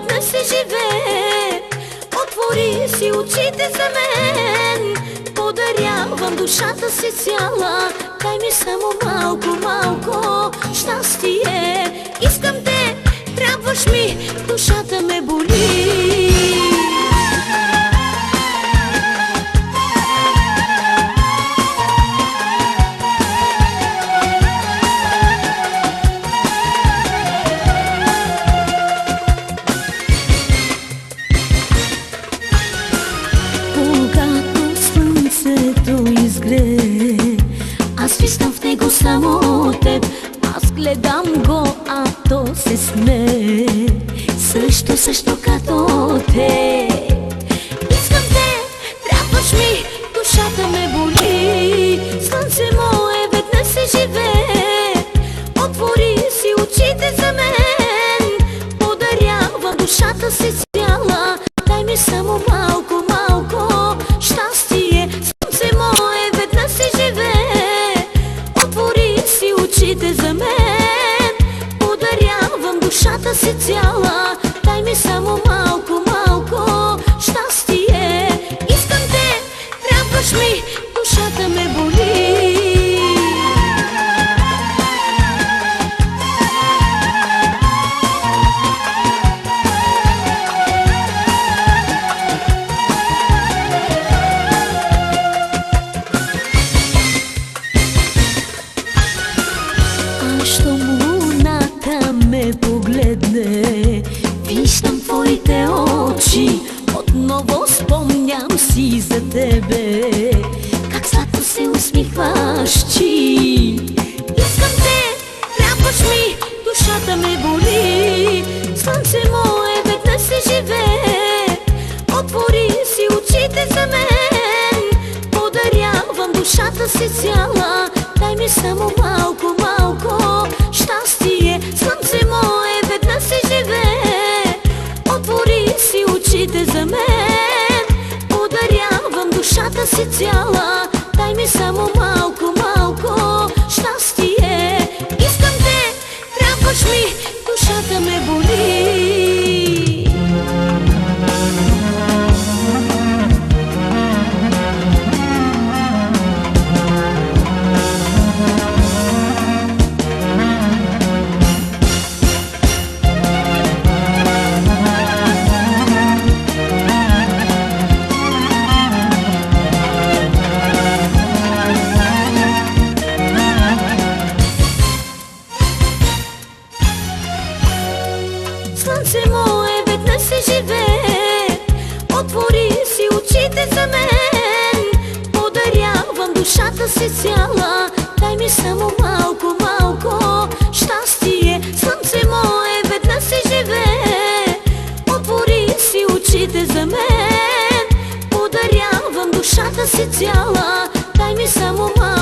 веднъж се живее. Отвори си очите за мен, подарявам душата си цяла. Дай ми само малко, малко щастие. Искам те, трябваш ми, душата ме боли. Аз виждам в него само теб. Аз гледам го, а то се смее също като те. Искам те, трябваш ми, душата ме боли. Слънце мое, веднъж се живее. Отвори си очите за мен, подарявам душата си цяла. Дай ми само малко, малко щастие. Слънце мое, веднъж се живее. Отвори си очите за мен, подарявам душата си цяла. Дай ми само малко, малко щастие. Искам те, трябваш ми, душата ме боли. Щом луната ме погледне, виждам твоите очи, отново спомням си за тебе, как сладко се усмихваш ти. Искам те, трябваш ми, душата ме боли. Слънце мое, веднъж се живее. Отвори си очите за мен, подарявам душата си цяла. Дай ми само малко, малко щастие. Слънце мое, веднъж се живее. Отвори си очите за мен, подарявам душата си цяла. Дай ми само малко, малко щастие. Искам те, трябваш ми, душата ме боли. Слънце мое, веднъж се живее. Отвори си очите за мен, подарявам душата си цяла. Дай ми само малко, малко щастие. Слънце мое, веднъж се живее. Отвори си очите за мен, подарявам душата си цяла. Дай ми само малко.